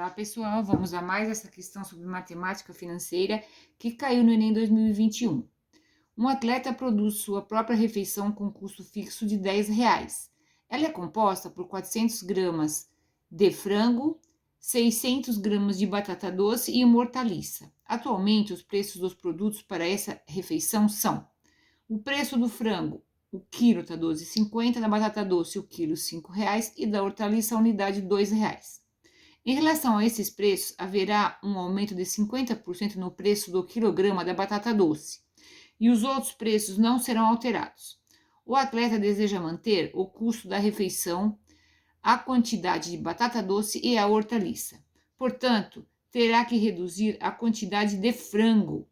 Olá, pessoal. Vamos a mais essa questão sobre matemática financeira que caiu no Enem 2021. Um atleta produz sua própria refeição com custo fixo de R$ 10. Ela é composta por 400 gramas de frango, 600 gramas de batata doce e uma hortaliça. Atualmente, os preços dos produtos para essa refeição são: o preço do frango, o quilo está R$ 12,50, da batata doce, o quilo R$ 5,00 e da hortaliça, a unidade R$ 2,00. Em relação a esses preços, haverá um aumento de 50% no preço do quilograma da batata doce e os outros preços não serão alterados. O atleta deseja manter o custo da refeição, a quantidade de batata doce e a hortaliça. Portanto, terá que reduzir a quantidade de frango.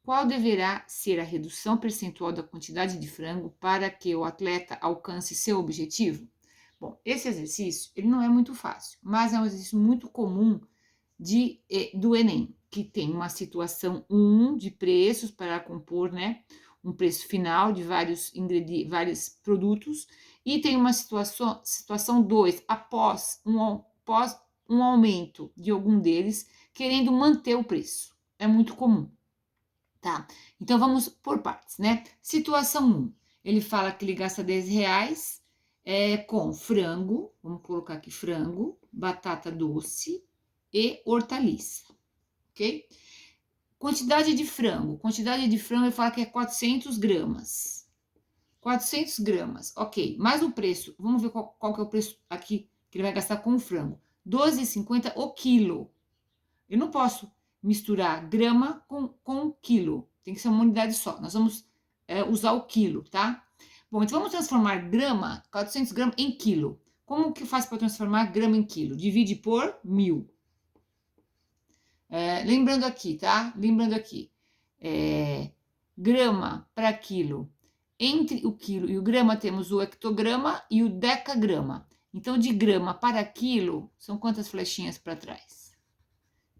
Qual deverá ser a redução percentual da quantidade de frango para que o atleta alcance seu objetivo? Bom, esse exercício ele não é muito fácil, mas é um exercício muito comum do Enem, que tem uma situação 1 de preços para compor, né, um preço final de vários produtos, e tem uma situação 2, após um aumento de algum deles, querendo manter o preço. É muito comum. Tá, então vamos por partes, né? Situação 1, ele fala que ele gasta R$ 10 com frango, vamos colocar aqui frango, batata doce e hortaliça, ok? Quantidade de frango ele fala que é 400 gramas. 400 gramas, ok. Mais o preço, vamos ver qual que é o preço aqui que ele vai gastar com o frango. R$ 12,50 o quilo. Eu não posso misturar grama com quilo. Tem que ser uma unidade só. Nós vamos usar o quilo, tá? Bom, então vamos transformar grama, 400 gramas, em quilo. Como que faz para transformar grama em quilo? Divide por 1.000. Lembrando aqui, tá? Lembrando aqui. Grama para quilo. Entre o quilo e o grama temos o hectograma e o decagrama. Então, de grama para quilo, são quantas flechinhas para trás?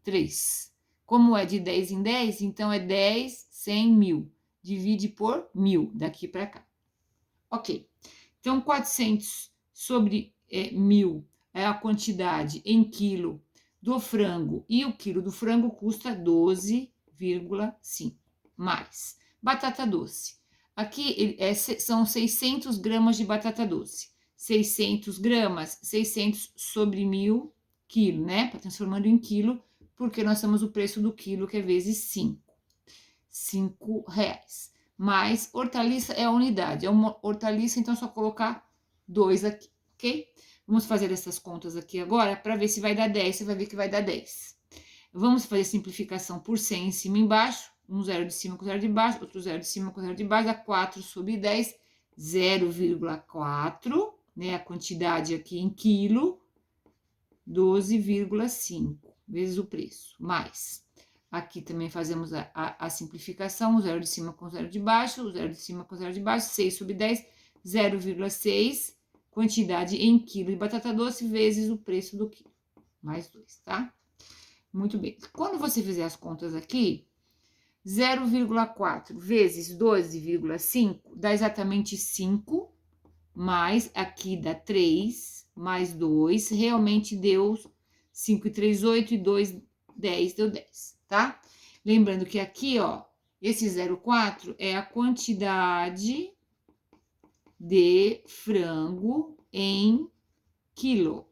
3. Como é de 10 em 10, então é 10, 100, 1.000. Divide por 1.000, daqui para cá. Ok. Então, 400 sobre 1.000 é a quantidade em quilo do frango. E o quilo do frango custa 12,5. Mais. Batata doce. Aqui são 600 gramas de batata doce. 600 gramas, 600 sobre 1.000 quilo, né? Transformando em quilo, porque nós temos o preço do quilo, que é vezes 5. R$ 5. Mais hortaliça é a unidade. É uma hortaliça, então é só colocar 2 aqui, ok? Vamos fazer essas contas aqui agora para ver se vai dar 10. Você vai ver que vai dar 10. Vamos fazer simplificação por 100 em cima e embaixo. Um zero de cima com zero de baixo, outro zero de cima com zero de baixo, dá 4 sobre 10, 0,4, né? A quantidade aqui em quilo, 12,5 vezes o preço, mais. Aqui também fazemos a simplificação, o zero de cima com zero de baixo, o zero de cima com zero de baixo, 6 sobre 10, 0,6, quantidade em quilo de batata doce, vezes o preço do quilo, mais 2, tá? Muito bem. Quando você fizer as contas aqui, 0,4 vezes 12,5 dá exatamente 5, mais aqui dá 3, mais 2, realmente deu 5 e 3, 8 e 2, 10, deu 10, tá? Lembrando que aqui, ó, esse 0,4 é a quantidade de frango em quilo.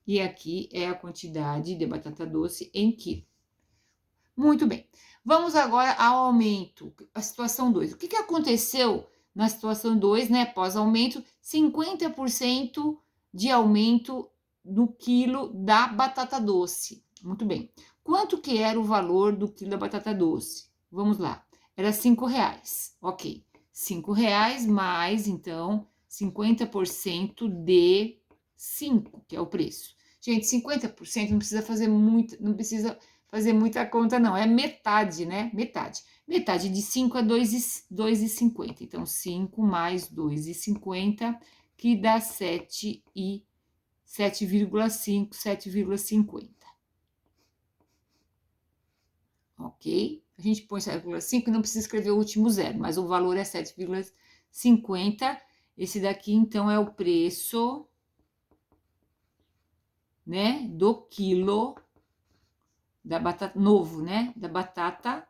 E aqui é a quantidade de batata doce em quilo. Muito bem. Vamos agora ao aumento, a situação 2. O que aconteceu na situação 2, né? Pós-aumento, 50% de aumento do quilo da batata doce. Muito bem. Quanto que era o valor do quilo da batata doce? Vamos lá. Era R$ 5,00. Ok. R$ 5,00 mais, então, 50% de 5, que é o preço. Gente, 50% não precisa fazer muita conta, não. É metade, né? Metade. Metade de 5 é 2,50. Então, 5 mais 2,50, que dá 7,5, 7,50. Ok? A gente põe 7,5 e não precisa escrever o último zero, mas o valor é 7,50. Esse daqui, então, é o preço né, do quilo da batata, novo, né, da batata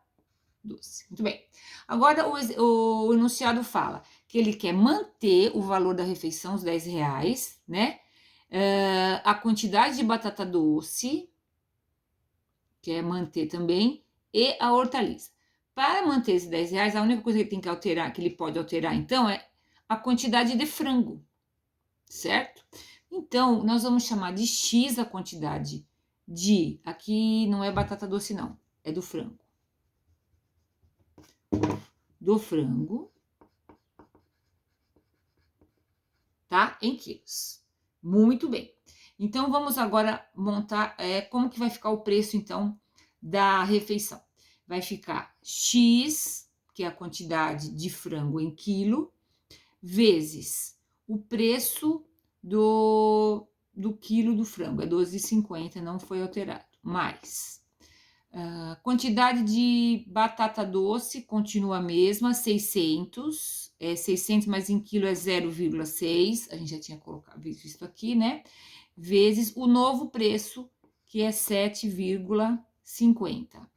doce. Muito bem. Agora o enunciado fala que ele quer manter o valor da refeição, os 10 reais, né, a quantidade de batata doce, quer manter também, e a hortaliça. Para manter esses 10 reais, a única coisa que ele tem que alterar, que ele pode alterar, então, é a quantidade de frango, certo? Então, nós vamos chamar de X a quantidade de... Aqui não é batata doce, não. É do frango. Do frango, tá? Em quilos. Muito bem. Então, vamos agora montar como que vai ficar o preço, então, da refeição. Vai ficar X, que é a quantidade de frango em quilo, vezes o preço do quilo do frango, é 12,50, não foi alterado. Mais a quantidade de batata doce continua a mesma, 600, 600 mais em quilo é 0,6, a gente já tinha colocado, visto aqui, né? Vezes o novo preço, que é 7,50.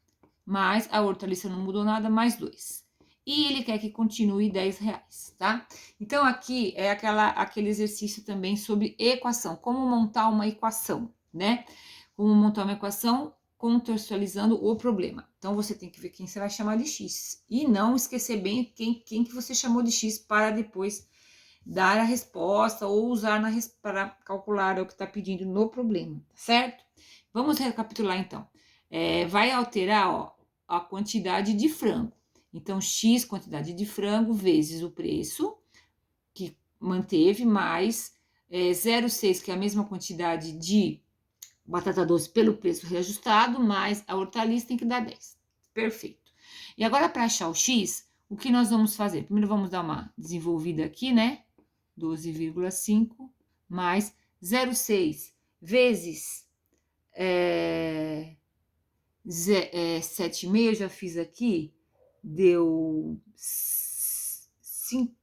Mais a hortaliça não mudou nada, mais 2. E ele quer que continue 10 reais, tá? Então, aqui é aquele exercício também sobre equação, como montar uma equação, né? Como montar uma equação contextualizando o problema. Então, você tem que ver quem você vai chamar de X. E não esquecer bem quem que você chamou de X para depois dar a resposta ou usar para calcular o que está pedindo no problema, certo? Vamos recapitular, então. Vai alterar, ó, a quantidade de frango. Então, X quantidade de frango vezes o preço, que manteve, mais 0,6, que é a mesma quantidade de batata doce pelo preço reajustado, mais a hortaliça tem que dar 10. Perfeito. E agora, para achar o X, o que nós vamos fazer? Primeiro, vamos dar uma desenvolvida aqui, né? 12,5 mais 0,6 vezes 7,5, eu já fiz aqui, deu 5.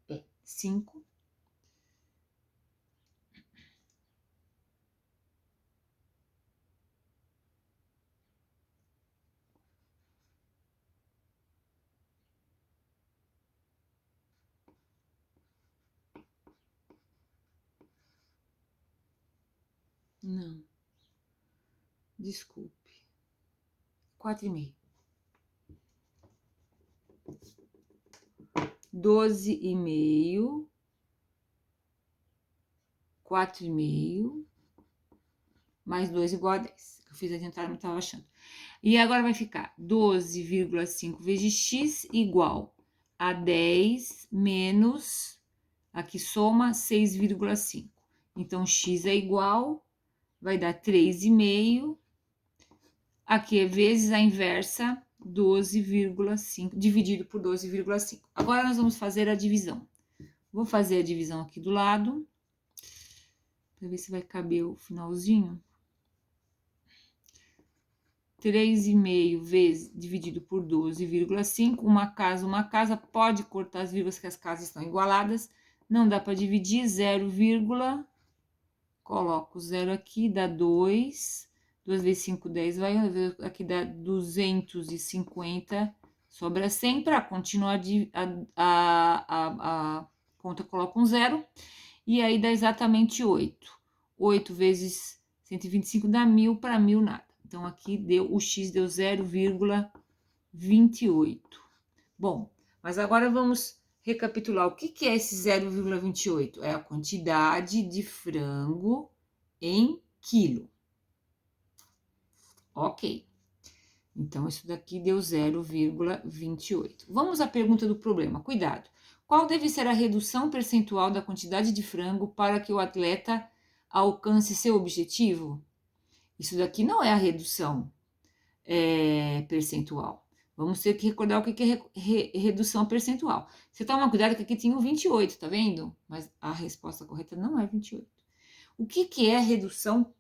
É 5. Não, desculpe. 4,5. 12,5. 4,5 mais 2 igual a 10. Eu fiz a adiantada, não estava achando. E agora vai ficar 12,5 vezes x igual a 10 menos, aqui soma 6,5. Então, x é igual, vai dar 3,5. Aqui é vezes a inversa, 12,5, dividido por 12,5. Agora, nós vamos fazer a divisão. Vou fazer a divisão aqui do lado, para ver se vai caber o finalzinho. 3,5 vezes dividido por 12,5, uma casa, pode cortar as vírgulas que as casas estão igualadas, não dá para dividir, 0, coloco 0 aqui, dá 2, 2 vezes 5, 10, vai, aqui dá 250, sobra 100, para continuar a conta, coloco um 0, e aí dá exatamente 8. 8 vezes 125 dá 1.000, para 1.000 nada. Então, aqui o x deu 0,28. Bom, mas agora vamos recapitular. O que é esse 0,28? É a quantidade de frango em quilo. Ok. Então, isso daqui deu 0,28. Vamos à pergunta do problema. Cuidado. Qual deve ser a redução percentual da quantidade de frango para que o atleta alcance seu objetivo? Isso daqui não é a redução percentual. Vamos ter que recordar o que é redução percentual. Você toma cuidado que aqui tinha o 28, tá vendo? Mas a resposta correta não é 28. O que é redução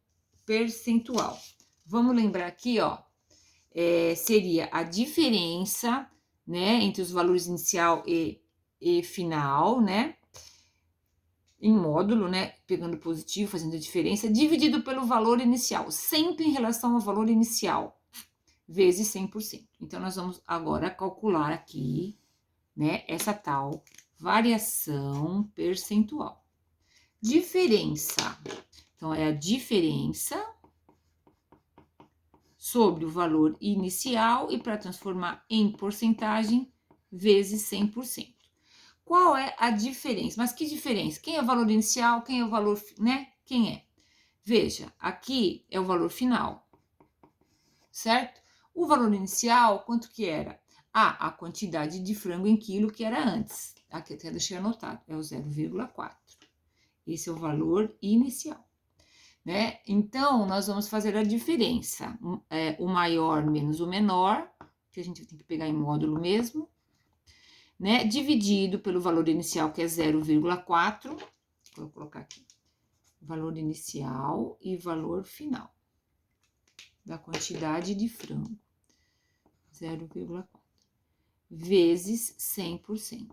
percentual? Vamos lembrar aqui, ó. seria a diferença, né, entre os valores inicial e final, né, em módulo, né, pegando positivo, fazendo a diferença, dividido pelo valor inicial, sempre em relação ao valor inicial, vezes 100%. Então, nós vamos agora calcular aqui, né, essa tal variação percentual. Diferença. Então, é a diferença sobre o valor inicial e para transformar em porcentagem, vezes 100%. Qual é a diferença? Mas que diferença? Quem é o valor inicial? Quem é o valor, né? Quem é? Veja, aqui é o valor final, certo? O valor inicial, quanto que era? A quantidade de frango em quilo que era antes. Aqui até deixei anotado, é o 0,4. Esse é o valor inicial, né? Então, nós vamos fazer a diferença. O maior menos o menor, que a gente tem que pegar em módulo mesmo, né? Dividido pelo valor inicial, que é 0,4. Vou colocar aqui. Valor inicial e valor final da quantidade de frango. 0,4. Vezes 100%.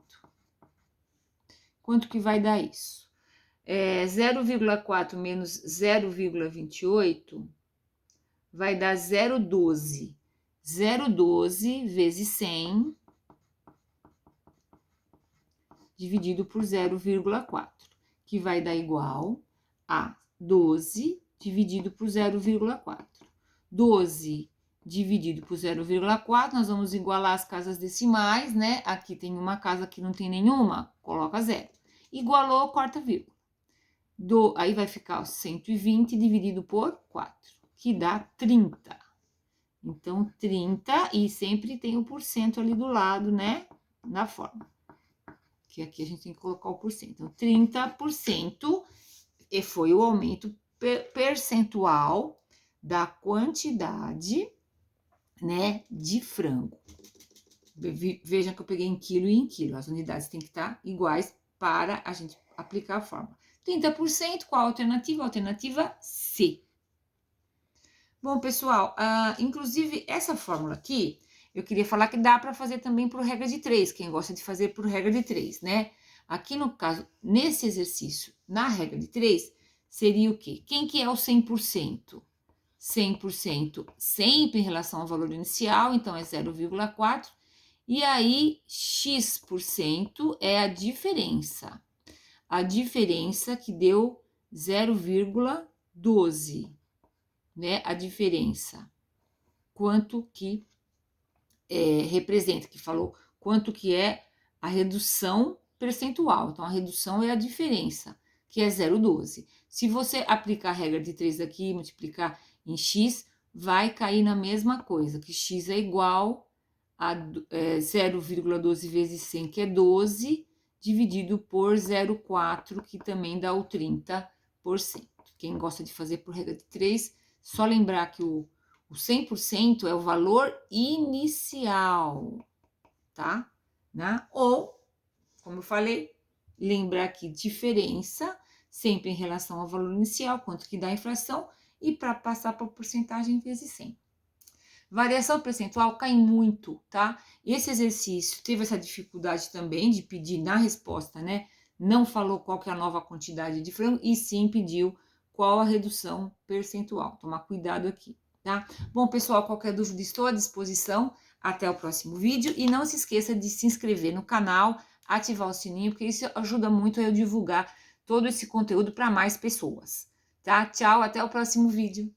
Quanto que vai dar isso? 0,4 menos 0,28 vai dar 0,12. 0,12 vezes 100 dividido por 0,4, que vai dar igual a 12 dividido por 0,4. 12 dividido por 0,4, nós vamos igualar as casas decimais, né? Aqui tem uma casa que não tem nenhuma, coloca 0. Igualou, corta vírgula. Aí vai ficar 120 dividido por 4, que dá 30. Então, 30, e sempre tem o porcento ali do lado, né? Na forma. Que aqui a gente tem que colocar o porcento. Então, 30% foi o aumento percentual da quantidade, né, de frango. Vejam que eu peguei em quilo e em quilo. As unidades têm que estar iguais para a gente aplicar a fórmula. 30%, qual a alternativa? A alternativa C. Bom, pessoal, inclusive essa fórmula aqui, eu queria falar que dá para fazer também por regra de 3, quem gosta de fazer por regra de 3, né? Aqui no caso, nesse exercício, na regra de 3, seria o quê? Quem que é o 100%? 100% sempre em relação ao valor inicial, então é 0,4, e aí x% é a diferença. A diferença que deu 0,12, né? A diferença. Quanto que representa, que falou quanto que é a redução percentual. Então, a redução é a diferença, que é 0,12. Se você aplicar a regra de 3 aqui, multiplicar em x, vai cair na mesma coisa, que x é igual a 0,12 vezes 100, que é 12, dividido por 0,4, que também dá o 30%. Quem gosta de fazer por regra de 3, só lembrar que o 100% é o valor inicial, tá? Né? Ou, como eu falei, lembrar que diferença sempre em relação ao valor inicial, quanto que dá a inflação, e para passar para a porcentagem vezes 100. Variação percentual cai muito, tá? Esse exercício teve essa dificuldade também de pedir na resposta, né? Não falou qual que é a nova quantidade de frango, e sim pediu qual a redução percentual. Tomar cuidado aqui, tá? Bom, pessoal, qualquer dúvida estou à disposição. Até o próximo vídeo. E não se esqueça de se inscrever no canal, ativar o sininho, porque isso ajuda muito a eu divulgar todo esse conteúdo para mais pessoas, tá? Tchau, até o próximo vídeo.